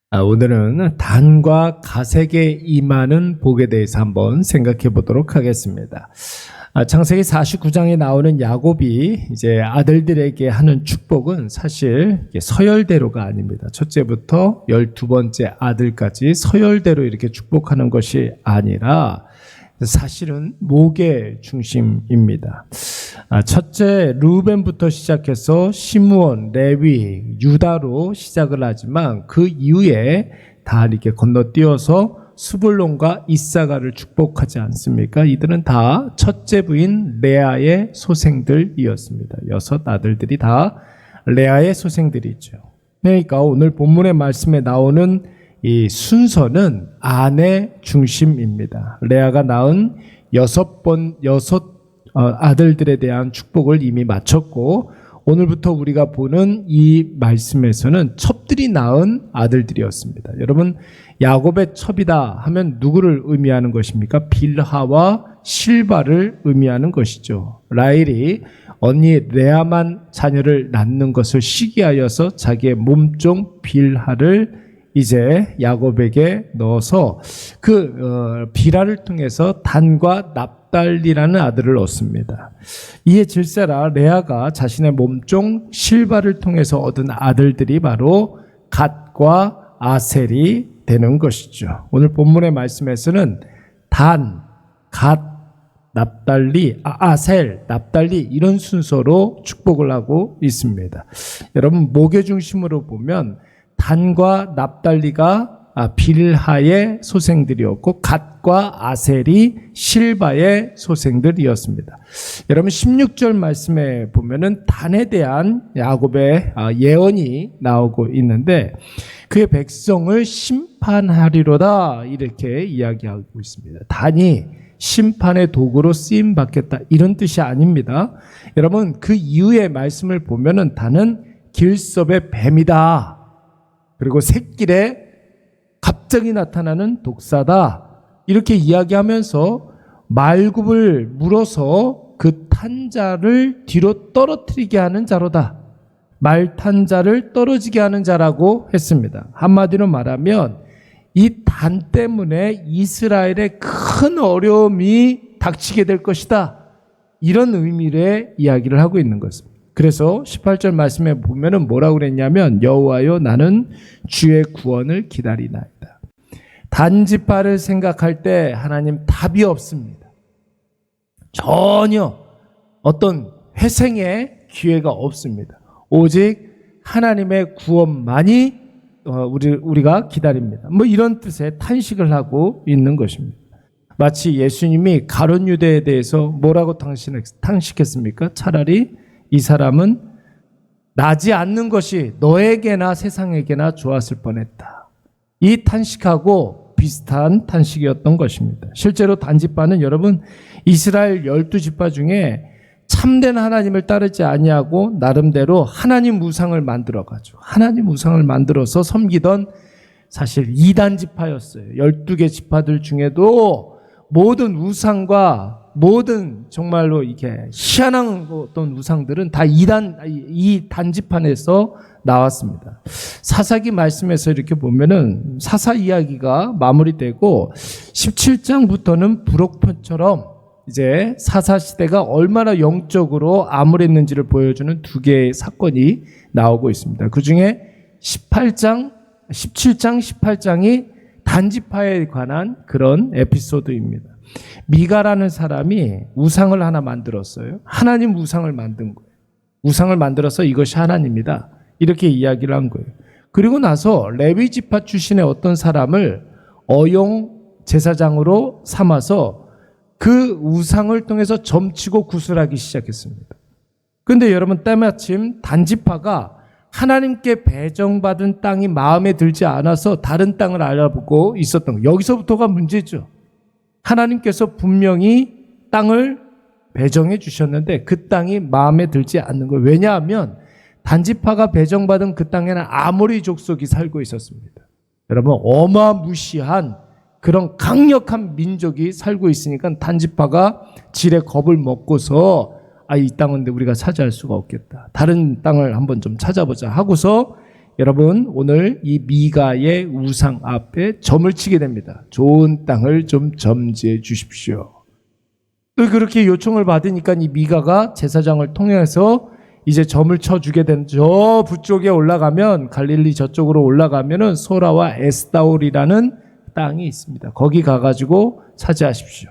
오늘은 단과 가색에 임하는 복에 대해서 한번 생각해 보도록 하겠습니다. 창세기 49장에 나오는 야곱이 이제 아들들에게 하는 축복은 사실 서열대로가 아닙니다. 첫째부터 12번째 아들까지 서열대로 이렇게 축복하는 것이 아니라 사실은 목의 중심입니다. 첫째 르우벤부터 시작해서 시므온, 레위, 유다로 시작을 하지만 그 이후에 다 이렇게 건너뛰어서 스불론과 이사가를 축복하지 않습니까? 이들은 다 첫째 부인 레아의 소생들이었습니다. 6 아들들이 다 레아의 소생들이죠. 그러니까 오늘 본문의 말씀에 나오는 이 순서는 아내 중심입니다. 레아가 낳은 6 아들들에 대한 축복을 이미 마쳤고, 오늘부터 우리가 보는 이 말씀에서는 첩들이 낳은 아들들이었습니다. 여러분, 야곱의 첩이다 하면 누구를 의미하는 것입니까? 빌하와 실바를 의미하는 것이죠. 라헬이 언니 레아만 자녀를 낳는 것을 시기하여서 자기의 몸종 빌하를 이제 야곱에게 넣어서 빌하를 통해서 단과 납달리라는 아들을 얻습니다. 이에 질세라 레아가 자신의 몸종 실바를 통해서 얻은 아들들이 바로 갓과 아셀이 되는 것이죠. 오늘 본문의 말씀에서는 단, 갓, 납달리, 아셀, 납달리 이런 순서로 축복을 하고 있습니다. 여러분, 목의 중심으로 보면 단과 납달리가 빌하의 소생들이었고 갓과 아셀이 실바의 소생들이었습니다. 여러분 16절 말씀에 보면은 단에 대한 야곱의 예언이 나오고 있는데 그의 백성을 심판하리로다 이렇게 이야기하고 있습니다. 단이 심판의 도구로 쓰임 받겠다 이런 뜻이 아닙니다. 여러분 그 이후의 말씀을 보면은 단은 길섭의 뱀이다. 그리고 샛길에 갑자기 나타나는 독사다. 이렇게 이야기하면서 말굽을 물어서 그 탄자를 뒤로 떨어뜨리게 하는 자로다. 말탄자를 떨어지게 하는 자라고 했습니다. 한마디로 말하면 이 단 때문에 이스라엘에 큰 어려움이 닥치게 될 것이다. 이런 의미의 이야기를 하고 있는 것입니다. 그래서 18절 말씀에 보면은 뭐라고 그랬냐면 여호와여 나는 주의 구원을 기다리나이다. 단지파를 생각할 때 하나님 답이 없습니다. 전혀 어떤 회생의 기회가 없습니다. 오직 하나님의 구원만이 우리가 기다립니다. 뭐 이런 뜻의 탄식을 하고 있는 것입니다. 마치 예수님이 가룟 유대에 대해서 뭐라고 탄식했습니까? 차라리 이 사람은 나지 않는 것이 너에게나 세상에게나 좋았을 뻔했다. 이 탄식하고 비슷한 탄식이었던 것입니다. 실제로 단지파는 여러분 이스라엘 12지파 중에 참된 하나님을 따르지 아니하고 나름대로 하나님 우상을 만들어가지고 하나님 우상을 만들어서 섬기던 사실 2단 지파였어요. 12개 지파들 중에도 모든 우상과 모든 정말로 이렇게 희한한 어떤 우상들은 다 이 단지판에서 나왔습니다. 사사기 말씀에서 이렇게 보면은 사사 이야기가 마무리되고 17장부터는 부록편처럼 이제 사사 시대가 얼마나 영적으로 암울했는지를 보여주는 2개의 사건이 나오고 있습니다. 그 중에 17장, 18장이 단지파에 관한 그런 에피소드입니다. 미가라는 사람이 우상을 하나 만들었어요. 하나님 우상을 만든 거예요. 우상을 만들어서 이것이 하나님이다. 이렇게 이야기를 한 거예요. 그리고 나서 레위 지파 출신의 어떤 사람을 어용 제사장으로 삼아서 그 우상을 통해서 점치고 구슬하기 시작했습니다. 그런데 여러분 때마침 단지파가 하나님께 배정받은 땅이 마음에 들지 않아서 다른 땅을 알아보고 있었던 거예요. 여기서부터가 문제죠. 하나님께서 분명히 땅을 배정해 주셨는데 그 땅이 마음에 들지 않는 거예요. 왜냐하면 단지파가 배정받은 그 땅에는 아모리 족속이 살고 있었습니다. 여러분 어마무시한 그런 강력한 민족이 살고 있으니까 단지파가 지레 겁을 먹고서 이 땅은 우리가 차지할 수가 없겠다. 다른 땅을 한번 좀 찾아보자 하고서 여러분 오늘 이 미가의 우상 앞에 점을 치게 됩니다. 좋은 땅을 좀 점지해 주십시오. 또 그렇게 요청을 받으니까 이 미가가 제사장을 통해서 이제 점을 쳐주게 된 저 북쪽에 올라가면 갈릴리 저쪽으로 올라가면은 소라와 에스다올이라는 땅이 있습니다. 거기 가가지고 차지하십시오.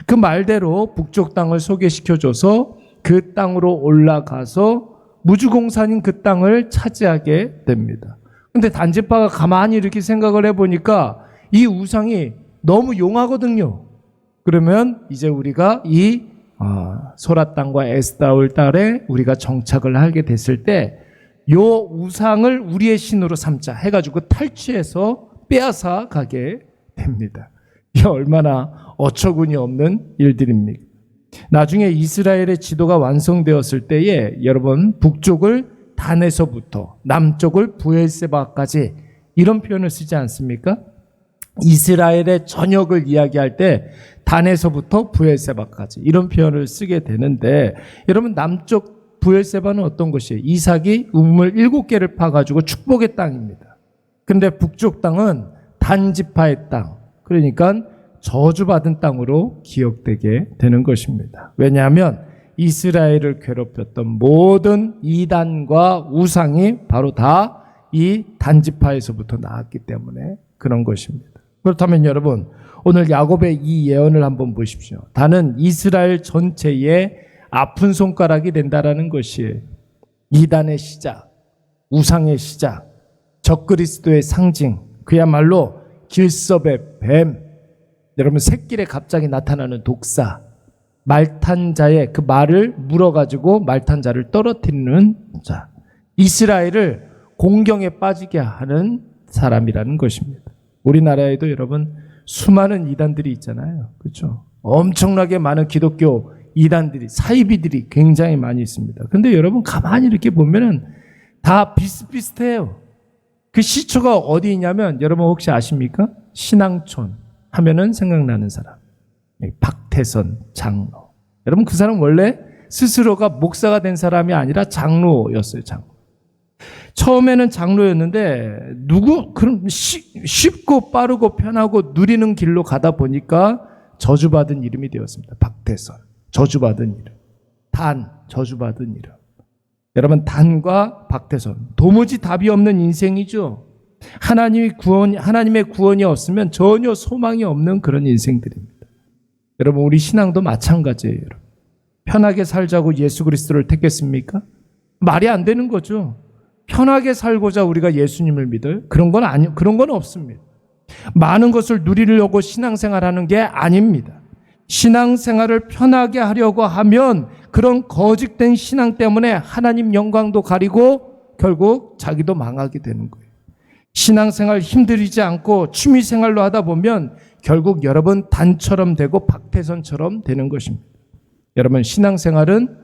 그 말대로 북쪽 땅을 소개시켜줘서 그 땅으로 올라가서 무주공산인 그 땅을 차지하게 됩니다. 근데 단지파가 가만히 이렇게 생각을 해보니까 이 우상이 너무 용하거든요. 그러면 이제 우리가 이 소라 땅과 에스다올 땅에 우리가 정착을 하게 됐을 때 요 우상을 우리의 신으로 삼자 해가지고 탈취해서 빼앗아 가게 됩니다. 이게 얼마나 어처구니 없는 일들입니까? 나중에 이스라엘의 지도가 완성되었을 때에 여러분 북쪽을 단에서부터 남쪽을 브엘세바까지 이런 표현을 쓰지 않습니까? 이스라엘의 전역을 이야기할 때 단에서부터 브엘세바까지 이런 표현을 쓰게 되는데 여러분 남쪽 브엘세바는 어떤 곳이에요? 이삭이 우물 7개를 파가지고 축복의 땅입니다. 근데 북쪽 땅은 단지파의 땅, 그러니까 저주받은 땅으로 기억되게 되는 것입니다. 왜냐하면 이스라엘을 괴롭혔던 모든 이단과 우상이 바로 다 이 단지파에서부터 나왔기 때문에 그런 것입니다. 그렇다면 여러분 오늘 야곱의 이 예언을 한번 보십시오. 단은 이스라엘 전체의 아픈 손가락이 된다라는 것이 이단의 시작, 우상의 시작, 적그리스도의 상징, 그야말로 길섭의 뱀, 여러분 샛길에 갑자기 나타나는 독사, 말탄 자의 그 말을 물어가지고 말탄 자를 떨어뜨리는 자, 이스라엘을 공경에 빠지게 하는 사람이라는 것입니다. 우리나라에도 여러분 수많은 이단들이 있잖아요. 그렇죠? 엄청나게 많은 기독교 이단들이, 사이비들이 굉장히 많이 있습니다. 근데 여러분 가만히 이렇게 보면은 다 비슷비슷해요. 그 시초가 어디 있냐면 여러분 혹시 아십니까? 신앙촌 하면은 생각나는 사람. 박태선 장로. 여러분 그 사람 원래 스스로가 목사가 된 사람이 아니라 장로였어요. 장로. 처음에는 장로였는데 그럼 쉽고 빠르고 편하고 누리는 길로 가다 보니까 저주받은 이름이 되었습니다. 박태선. 저주받은 이름. 단. 저주받은 이름. 여러분 단과 박태선. 도무지 답이 없는 인생이죠. 하나님의 구원이 없으면 전혀 소망이 없는 그런 인생들입니다. 여러분 우리 신앙도 마찬가지예요. 여러분. 편하게 살자고 예수 그리스도를 택했습니까? 말이 안 되는 거죠. 편하게 살고자 우리가 예수님을 믿어요? 그런 건 없습니다. 많은 것을 누리려고 신앙생활하는 게 아닙니다. 신앙생활을 편하게 하려고 하면 그런 거짓된 신앙 때문에 하나님 영광도 가리고 결국 자기도 망하게 되는 거예요. 신앙생활 힘들이지 않고 취미생활로 하다 보면 결국 여러분 단처럼 되고 박태선처럼 되는 것입니다. 여러분 신앙생활은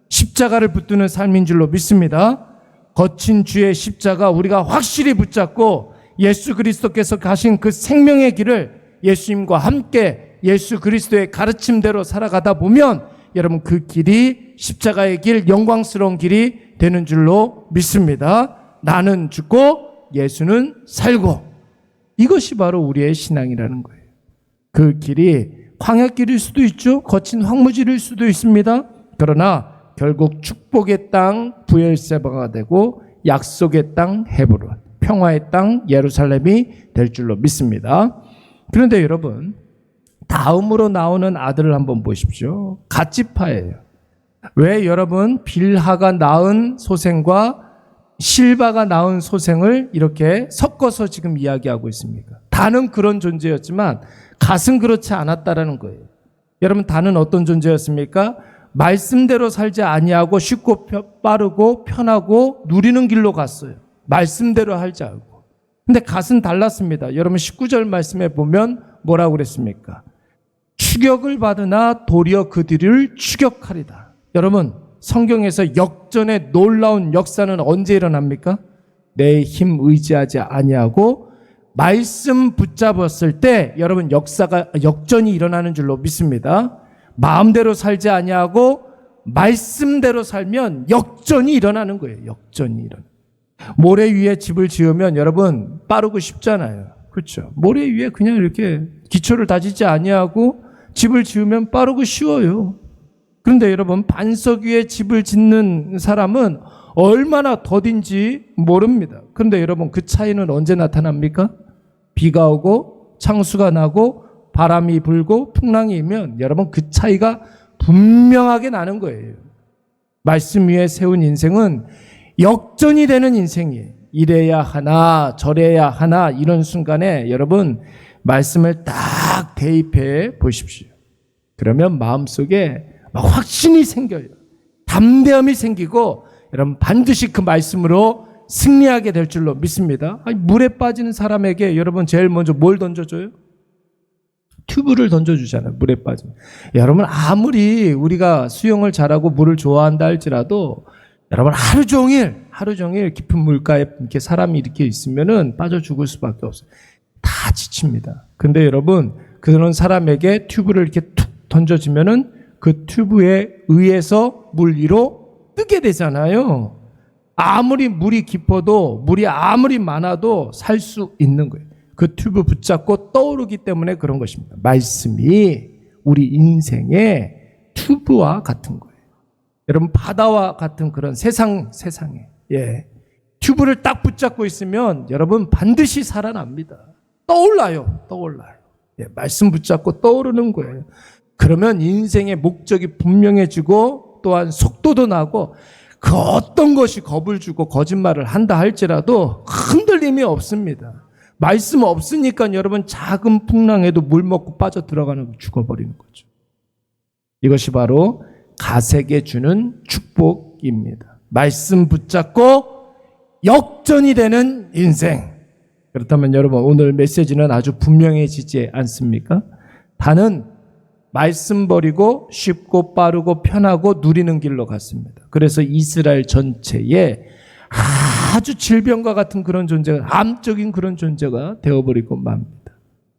십자가를 붙드는 삶인 줄로 믿습니다. 거친 주의 십자가 우리가 확실히 붙잡고 예수 그리스도께서 가신 그 생명의 길을 예수님과 함께 예수 그리스도의 가르침대로 살아가다 보면 여러분 그 길이 십자가의 길, 영광스러운 길이 되는 줄로 믿습니다. 나는 죽고 예수는 살고, 이것이 바로 우리의 신앙이라는 거예요. 그 길이 광야길일 수도 있죠. 거친 황무지일 수도 있습니다. 그러나 결국 축복의 땅 브엘세바가 되고 약속의 땅 헤브론, 평화의 땅 예루살렘이 될 줄로 믿습니다. 그런데 여러분 다음으로 나오는 아들을 한번 보십시오. 갓지파예요. 왜 여러분 빌하가 낳은 소생과 실바가 낳은 소생을 이렇게 섞어서 지금 이야기하고 있습니까? 단은 그런 존재였지만 갓은 그렇지 않았다라는 거예요. 여러분 단은 어떤 존재였습니까? 말씀대로 살지 아니하고 쉽고 빠르고 편하고 누리는 길로 갔어요. 말씀대로 할지 알고. 근데 갓은 달랐습니다. 여러분 19절 말씀에 보면 뭐라고 그랬습니까? 추격을 받으나 도리어 그들을 추격하리다. 여러분 성경에서 역전의 놀라운 역사는 언제 일어납니까? 내 힘 의지하지 아니하고 말씀 붙잡았을 때 여러분 역전이 일어나는 줄로 믿습니다. 마음대로 살지 아니하고 말씀대로 살면 역전이 일어나는 거예요. 역전이 일어나. 모래 위에 집을 지으면 여러분 빠르고 쉽잖아요. 그렇죠? 모래 위에 그냥 이렇게 기초를 다지지 아니하고 집을 지으면 빠르고 쉬워요. 그런데 여러분 반석 위에 집을 짓는 사람은 얼마나 더딘지 모릅니다. 그런데 여러분 그 차이는 언제 나타납니까? 비가 오고 창수가 나고 바람이 불고 풍랑이 일면 여러분 그 차이가 분명하게 나는 거예요. 말씀 위에 세운 인생은 역전이 되는 인생이에요. 이래야 하나 저래야 하나 이런 순간에 여러분 말씀을 딱 대입해 보십시오. 그러면 마음속에 막 확신이 생겨요. 담대함이 생기고 여러분 반드시 그 말씀으로 승리하게 될 줄로 믿습니다. 아니, 물에 빠지는 사람에게 여러분 제일 먼저 뭘 던져줘요? 튜브를 던져주잖아요. 물에 빠지면. 여러분 아무리 우리가 수영을 잘하고 물을 좋아한다 할지라도 여러분 하루 종일 깊은 물가에 이렇게 사람이 이렇게 있으면은 빠져 죽을 수밖에 없어요. 다 지칩니다. 근데 여러분 그런 사람에게 튜브를 이렇게 툭 던져주면은 그 튜브에 의해서 물 위로 뜨게 되잖아요. 아무리 물이 깊어도 물이 아무리 많아도 살 수 있는 거예요. 그 튜브 붙잡고 떠오르기 때문에 그런 것입니다. 말씀이 우리 인생의 튜브와 같은 거예요. 여러분 바다와 같은 그런 세상에 튜브를 딱 붙잡고 있으면 여러분 반드시 살아납니다. 떠올라요. 말씀 붙잡고 떠오르는 거예요. 그러면 인생의 목적이 분명해지고 또한 속도도 나고 그 어떤 것이 겁을 주고 거짓말을 한다 할지라도 흔들림이 없습니다. 말씀 없으니까 여러분 작은 풍랑에도 물 먹고 빠져 들어가는 죽어버리는 거죠. 이것이 바로 가세게 주는 축복입니다. 말씀 붙잡고 역전이 되는 인생. 그렇다면 여러분 오늘 메시지는 아주 분명해지지 않습니까? 단은 말씀 버리고 쉽고 빠르고 편하고 누리는 길로 갔습니다. 그래서 이스라엘 전체에 아주 질병과 같은 그런 존재가 암적인 그런 존재가 되어버리고 맙니다.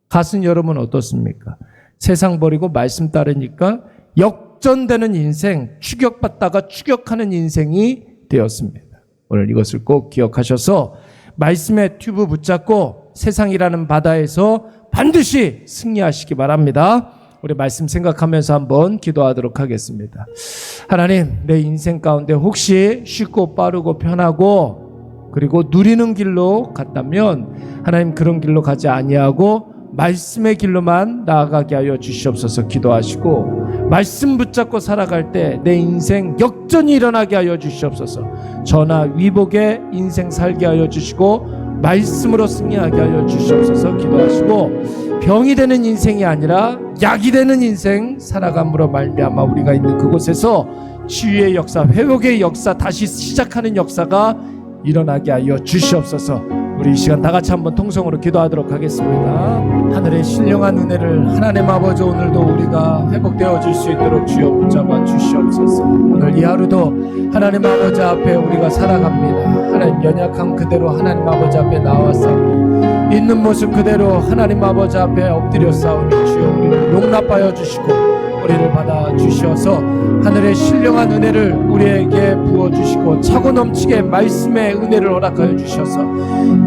갓은 여러분 어떻습니까? 세상 버리고 말씀 따르니까 역전되는 인생, 추격받다가 추격하는 인생이 되었습니다. 오늘 이것을 꼭 기억하셔서 말씀의 튜브 붙잡고 세상이라는 바다에서 반드시 승리하시기 바랍니다. 우리 말씀 생각하면서 한번 기도하도록 하겠습니다. 하나님, 내 인생 가운데 혹시 쉽고 빠르고 편하고 그리고 누리는 길로 갔다면 하나님 그런 길로 가지 아니하고 말씀의 길로만 나아가게 하여 주시옵소서. 기도하시고 말씀 붙잡고 살아갈 때 내 인생 역전이 일어나게 하여 주시옵소서. 전하 위복의 인생 살게 하여 주시고 말씀으로 승리하게 하여 주시옵소서. 기도하시고 병이 되는 인생이 아니라 약이 되는 인생 살아감으로 말미암아 우리가 있는 그곳에서 치유의 역사, 회복의 역사, 다시 시작하는 역사가 일어나게 하여 주시옵소서. 우리 이 시간 다 같이 한번 통성으로 기도하도록 하겠습니다. 하늘의 신령한 은혜를 하나님 아버지 오늘도 우리가 회복되어질 수 있도록 주여 붙잡아 주시옵소서. 오늘 이 하루도 하나님 아버지 앞에 우리가 살아갑니다. 하나님 연약함 그대로 하나님 아버지 앞에 나와서 있는 모습 그대로 하나님 아버지 앞에 엎드려 싸우니 주여 우리를 용납하여 주시고 우리를 받아 주셔서 하늘의 신령한 은혜를 우리에게 부어주시고 차고 넘치게 말씀의 은혜를 허락하여 주셔서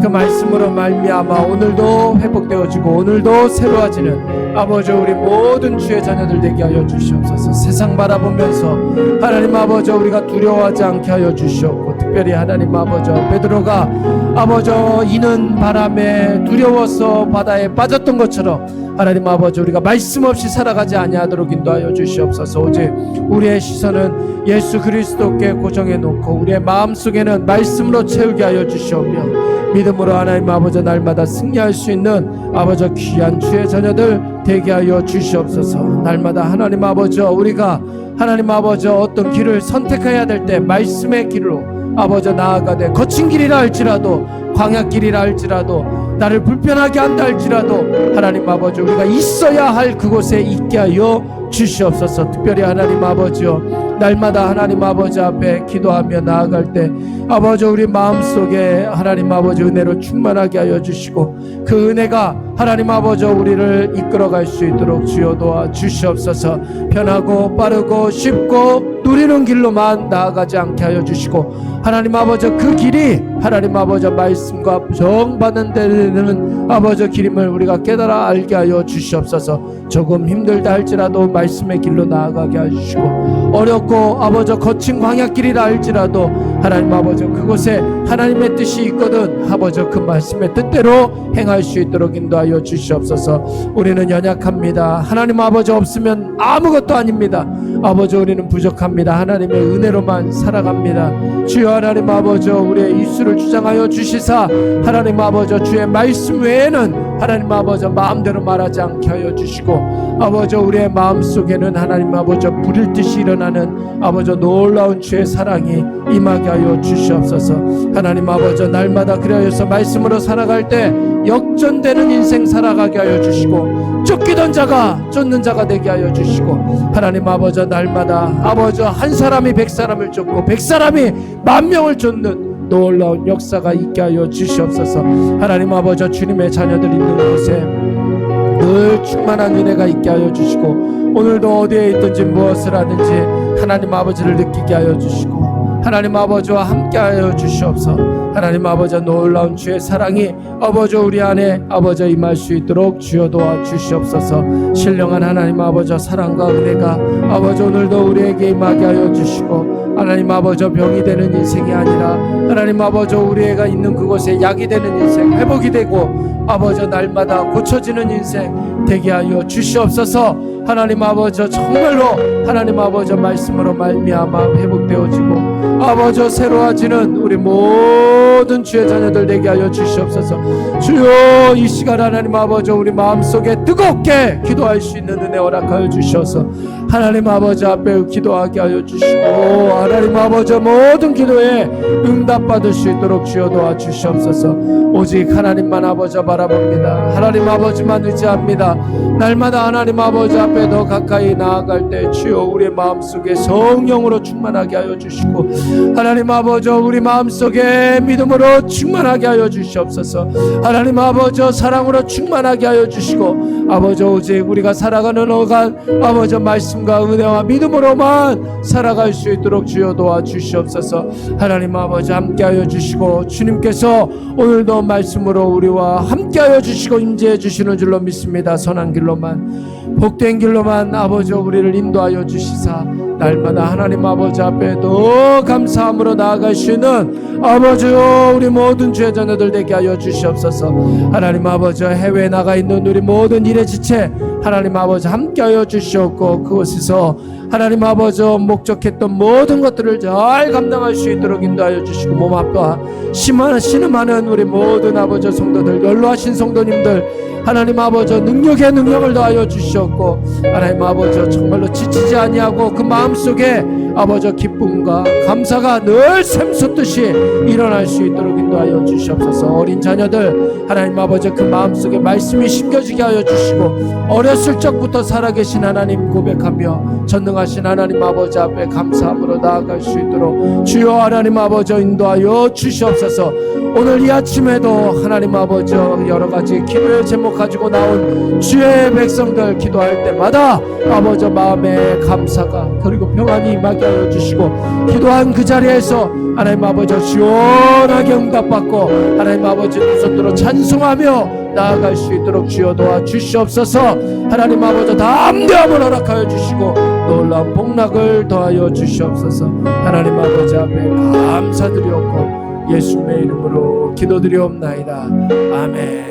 그 말씀으로 말미암아 오늘도 회복되어지고 오늘도 새로워지는 아버지 우리 모든 주의 자녀들 되게 하여 주시옵소서. 세상 바라보면서 하나님 아버지 우리가 두려워하지 않게 하여 주시옵고 특별히 하나님 아버지 베드로가 아버지 이는 바람에 두려워서 바다에 빠졌던 것처럼 하나님 아버지 우리가 말씀 없이 살아가지 아니하도록 인도하여 주시옵소서. 오직 우리의 시선은 예수 그리스도께 고정해 놓고 우리의 마음속에는 말씀으로 채우게 하여 주시오며 믿음으로 하나님 아버지 날마다 승리할 수 있는 아버지 귀한 주의 자녀들 되게 하여 주시옵소서. 날마다 하나님 아버지 우리가 하나님 아버지 어떤 길을 선택해야 될 때 말씀의 길로 아버지 나아가되 거친 길이라 할지라도 광야길이라 할지라도 나를 불편하게 한다 할지라도 하나님 아버지 우리가 있어야 할 그곳에 있게 하여 주시옵소서. 특별히 하나님 아버지요, 날마다 하나님 아버지 앞에 기도하며 나아갈 때 아버지 우리 마음속에 하나님 아버지 은혜로 충만하게 하여 주시고, 그 은혜가 하나님 아버지 우리를 이끌어갈 수 있도록 주여 도와 주시옵소서. 편하고 빠르고 쉽고 누리는 길로만 나아가지 않게 하여 주시고, 하나님 아버지 그 길이 하나님 아버지 말씀과 정받는 데는 아버지 길임을 우리가 깨달아 알게 하여 주시옵소서. 조금 힘들다 할지라도 말씀의 길로 나아가게 하시고, 어렵고 아버지 거친 광야길이라 할지라도 하나님 아버지 그곳에 하나님의 뜻이 있거든 아버지 그 말씀의 뜻대로 행할 수 있도록 인도하여 주시옵소서. 우리는 연약합니다. 하나님 아버지 없으면 아무것도 아닙니다. 아버지 우리는 부족합니다. 하나님의 은혜로만 살아갑니다. 주여 하나님 아버지 우리의 입술을 주장하여 주시사 하나님 아버지 주의 말씀 외에는 하나님 아버지 마음대로 말하지 않게 하여 주시고, 아버지 우리의 마음속에는 하나님 아버지 불일 듯이 일어나는 아버지 놀라운 주의 사랑이 임하게 하여 주시옵소서. 하나님 아버지 날마다 그리하여서 말씀으로 살아갈 때 역전되는 인생 살아가게 하여 주시고, 쫓기던 자가 쫓는 자가 되게 하여 주시고, 하나님 아버지 날마다 아버지 한 사람이 100사람을 쫓고 100사람이 10,000명을 쫓는 놀라운 역사가 있게 하여 주시옵소서. 하나님 아버지 주님의 자녀들 있는 곳에 늘 충만한 은혜가 있게 하여 주시고, 오늘도 어디에 있든지 무엇을 하든지 하나님 아버지를 느끼게 하여 주시고, 하나님 아버지와 함께 하여 주시옵소서. 하나님 아버지 놀라운 주의 사랑이 아버지 우리 안에 아버지 임할 수 있도록 주여 도와 주시옵소서. 신령한 하나님 아버지 사랑과 은혜가 아버지 오늘도 우리에게 임하게 하여 주시고, 하나님 아버지 병이 되는 인생이 아니라 하나님 아버지 우리가 있는 그곳에 약이 되는 인생, 회복이 되고 아버지 날마다 고쳐지는 인생 되게 하여 주시옵소서. 하나님 아버지 정말로 하나님 아버지 말씀으로 말미암아 회복되어지고 아버지 새로워지는 우리 모든 주의 자녀들 되게 하여 주시옵소서. 주여 이 시간 하나님 아버지 우리 마음속에 뜨겁게 기도할 수 있는 은혜 허락하여 주셔서 하나님 아버지 앞에 기도하게 하여 주시고, 하나님 아버지 모든 기도에 응답받을 수 있도록 주여 도와 주시옵소서. 오직 하나님만 아버지 바라봅니다. 하나님 아버지만 의지합니다. 날마다 하나님 아버지 앞에 더 가까이 나아갈 때 주여 우리의 마음속에 성령으로 충만하게 하여 주시고, 하나님 아버지 우리 마음속에 믿음으로 충만하게 하여 주시옵소서. 하나님 아버지 사랑으로 충만하게 하여 주시고, 아버지 오직 우리가 살아가는 어간 아버지 말씀과 은혜와 믿음으로만 살아갈 수 있도록 주여 도와 주시옵소서. 하나님 아버지 함께 하여 주시고, 주님께서 오늘도 말씀으로 우리와 함께 하여 주시고 임재해 주시는 줄로 믿습니다. 선한 길로만 복된 길로만 아버지 우리를 인도하여 주시사 날마다 하나님 아버지 앞에 더 감사함으로 나아갈 수 있는 아버지요 우리 모든 주의 자녀들 되게 하여 주시옵소서. 하나님 아버지 해외에 나가 있는 우리 모든 일의 지체 하나님 아버지 함께 하여 주시옵고, 그곳에서 하나님 아버지 목적했던 모든 것들을 잘 감당할 수 있도록 인도하여 주시고, 몸 아파 신음하는 우리 모든 아버지 성도들, 연로하신 성도님들 하나님 아버지 능력에 능력을 더하여 주시옵고, 하나님 아버지 정말로 지치지 아니하고 그 마음속에 아버지 기쁨과 감사가 늘 샘솟듯이 일어날 수 있도록 인도하여 주시옵소서. 어린 자녀들 하나님 아버지 그 마음속에 말씀이 심겨지게 하여 주시고, 어렸을 적부터 살아계신 하나님 고백하며 전능하신 하나님 아버지 앞에 감사함으로 나아갈 수 있도록 주여 하나님 아버지 인도하여 주시옵소서. 오늘 이 아침에도 하나님 아버지 여러가지 기도의 제목 가지고 나온 주의 백성들 기도할 때마다 아버지 마음에 감사가 그리고 평안이 임하게 하여 주시고, 기도한 그 자리에서 하나님 아버지 시원하게 응답받고 하나님 아버지 두 손들어 찬송하며 나아갈 수 있도록 주여 도와 주시옵소서. 하나님 아버지 담대함을 허락하여 주시고 놀라운 복락을 더하여 주시옵소서. 하나님 아버지 앞에 감사드리옵고 예수님의 이름으로 기도드리옵나이다. 아멘.